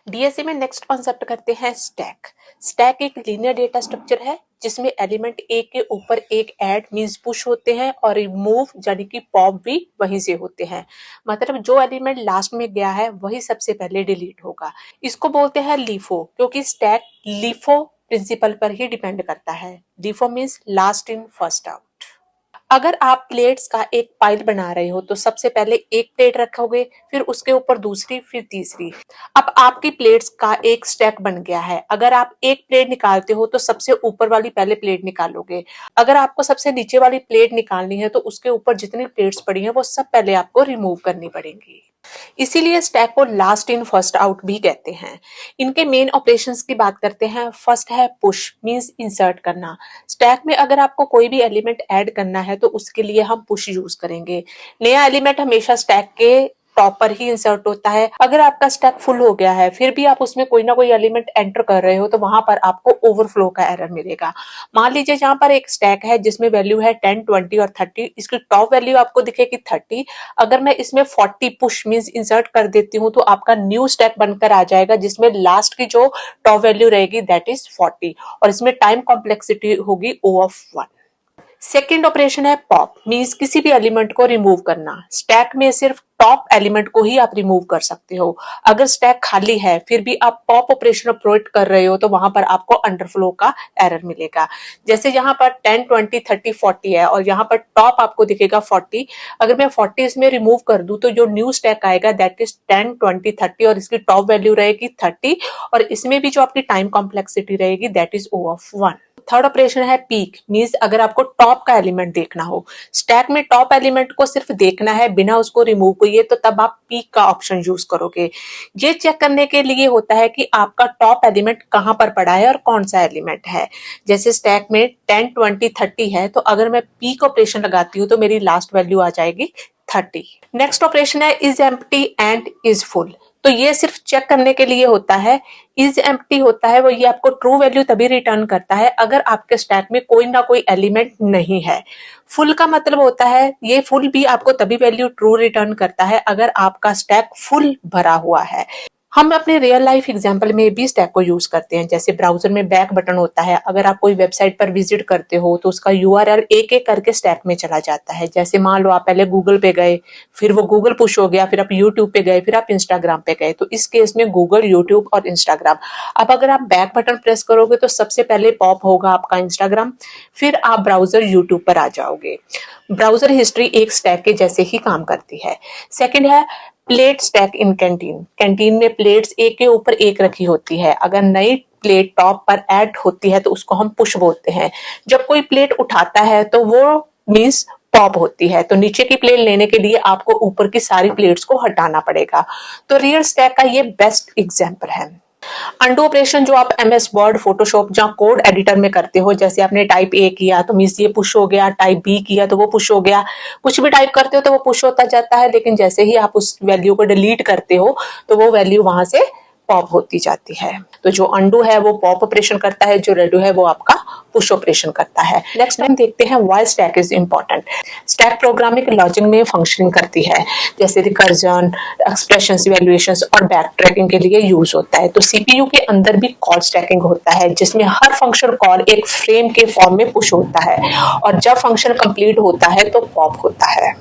DSA में next concept करते हैं स्टैक। स्टैक एक लीनियर डेटा स्ट्रक्चर है जिसमें एलिमेंट एक के ऊपर एक ऐड मींस पुश होते हैं और रिमूव यानी कि पॉप भी वहीं से होते हैं। मतलब जो एलिमेंट लास्ट में गया है वही सबसे पहले डिलीट होगा। इसको बोलते हैं लीफो, क्योंकि स्टैक लीफो प्रिंसिपल पर ही डिपेंड करता है। LIFO means last in first out. अगर आप प्लेट्स का एक पाइल बना रहे हो तो सबसे पहले एक प्लेट रखोगे, फिर उसके ऊपर दूसरी, फिर तीसरी। अब आपकी प्लेट्स का एक स्टैक बन गया है। अगर आप एक प्लेट निकालते हो तो सबसे ऊपर वाली पहले प्लेट निकालोगे। अगर आपको सबसे नीचे वाली प्लेट निकालनी है तो उसके ऊपर जितनी प्लेट्स पड़ी हैं वो सब पहले आपको रिमूव करनी पड़ेंगी। इसीलिए स्टैक को लास्ट इन फर्स्ट आउट भी कहते हैं। इनके मेन ऑपरेशंस की बात करते हैं। फर्स्ट है पुश, मींस इंसर्ट करना। स्टैक में अगर आपको कोई भी एलिमेंट ऐड करना है तो उसके लिए हम पुश यूज करेंगे। नया एलिमेंट हमेशा स्टैक के टॉप पर ही इंसर्ट होता है। अगर आपका स्टैक फुल हो गया है फिर भी आप उसमें कोई ना कोई एलिमेंट एंटर कर रहे हो तो वहां पर आपको ओवरफ्लो का एरर मिलेगा। मान लीजिए जहां पर एक स्टैक है जिसमें वैल्यू है 10, 20 और 30, इसकी टॉप वैल्यू आपको दिखेगी 30। अगर मैं इसमें 40 पुश मींस इंसर्ट कर देती हूँ तो आपका न्यू स्टैक बनकर आ जाएगा जिसमें लास्ट की जो टॉप वैल्यू रहेगी दैट इज 40 और इसमें टाइम कॉम्प्लेक्सिटी होगी O of 1। सेकेंड ऑपरेशन है पॉप, मींस किसी भी एलिमेंट को रिमूव करना। स्टैक में सिर्फ टॉप एलिमेंट को ही आप रिमूव कर सकते हो। अगर स्टैक खाली है फिर भी आप पॉप ऑपरेशन ऑपरेट कर रहे हो तो वहां पर आपको अंडरफ्लो का एरर मिलेगा। जैसे यहाँ पर 10, 20, 30, 40 है और यहाँ पर टॉप आपको दिखेगा 40। अगर मैं 40 इसमें रिमूव कर दूं तो जो न्यू स्टैक आएगा दैट इज 10, 20, 30 और इसकी टॉप वैल्यू रहेगी 30 और इसमें भी जो आपकी टाइम कॉम्प्लेक्सिटी रहेगी that is O of 1। Third operation है पीक, मींस अगर आपको टॉप का एलिमेंट देखना हो। स्टैक में टॉप एलिमेंट को सिर्फ देखना है बिना उसको रिमूव किए तो तब आप पीक का ऑप्शन यूज करोगे। ये चेक करने के लिए होता है कि आपका टॉप एलिमेंट कहां पर पड़ा है और कौन सा एलिमेंट है। जैसे स्टैक में 10, 20, 30 है तो अगर मैं पीक ऑपरेशन लगाती हूँ तो मेरी लास्ट वैल्यू आ जाएगी 30। नेक्स्ट ऑपरेशन है is empty and is full. तो ये सिर्फ चेक करने के लिए होता है। इज एम्प्टी होता है वो ये आपको ट्रू वैल्यू तभी रिटर्न करता है अगर आपके स्टैक में कोई ना कोई एलिमेंट नहीं है। फुल का मतलब होता है ये फुल भी आपको तभी वैल्यू ट्रू रिटर्न करता है अगर आपका स्टैक फुल भरा हुआ है। हम अपने रियल लाइफ एग्जांपल में भी स्टैक को यूज करते हैं। जैसे ब्राउजर में बैक बटन होता है, अगर आप कोई वेबसाइट पर विजिट करते हो तो उसका URL एक एक करके स्टैक में चला जाता है। जैसे मान लो आप पहले गूगल पे गए, फिर वो गूगल पुश हो गया, फिर आप यूट्यूब पे गए, फिर आप इंस्टाग्राम पे गए। तो इस केस में गूगल, यूट्यूब और इंस्टाग्राम। अब अगर आप बैक बटन प्रेस करोगे तो सबसे पहले पॉप होगा आपका इंस्टाग्राम, फिर आप ब्राउजर यूट्यूब पर आ जाओगे। ब्राउजर हिस्ट्री एक स्टैक के जैसे ही काम करती है। सेकेंड है प्लेट स्टैक इन कैंटीन। कैंटीन में प्लेट्स एक के ऊपर एक रखी होती है। अगर नई प्लेट टॉप पर ऐड होती है तो उसको हम पुश बोलते हैं। जब कोई प्लेट उठाता है तो वो मींस पॉप होती है। तो नीचे की प्लेट लेने के लिए आपको ऊपर की सारी प्लेट्स को हटाना पड़ेगा। तो रियल स्टैक का ये बेस्ट एग्जांपल है। अंडू ऑपरेशन जो आप MS वर्ड, फोटोशॉप या कोड एडिटर में करते हो, जैसे आपने टाइप A किया तो मींस ये पुश हो गया, टाइप B किया तो वो पुश हो गया। कुछ भी टाइप करते हो तो वो पुश होता जाता है, लेकिन जैसे ही आप उस वैल्यू को डिलीट करते हो तो वो वैल्यू वहां से पॉप होती जाती है। तो जो अंडू है वो पॉप ऑपरेशन करता है, जो रेडो है वो आपका पुश ऑपरेशन करता है। नेक्स्ट हम देखते हैं why stack is important. Stack programming logic में फंक्शनिंग करती है, जैसे रिकर्जन, एक्सप्रेशंस, इवैल्यूएशंस और बैक ट्रैकिंग के लिए यूज होता है। तो CPU के अंदर भी कॉल स्टैकिंग होता है जिसमें हर फंक्शन कॉल एक फ्रेम के फॉर्म में पुश होता है और जब फंक्शन कंप्लीट होता है तो पॉप होता है।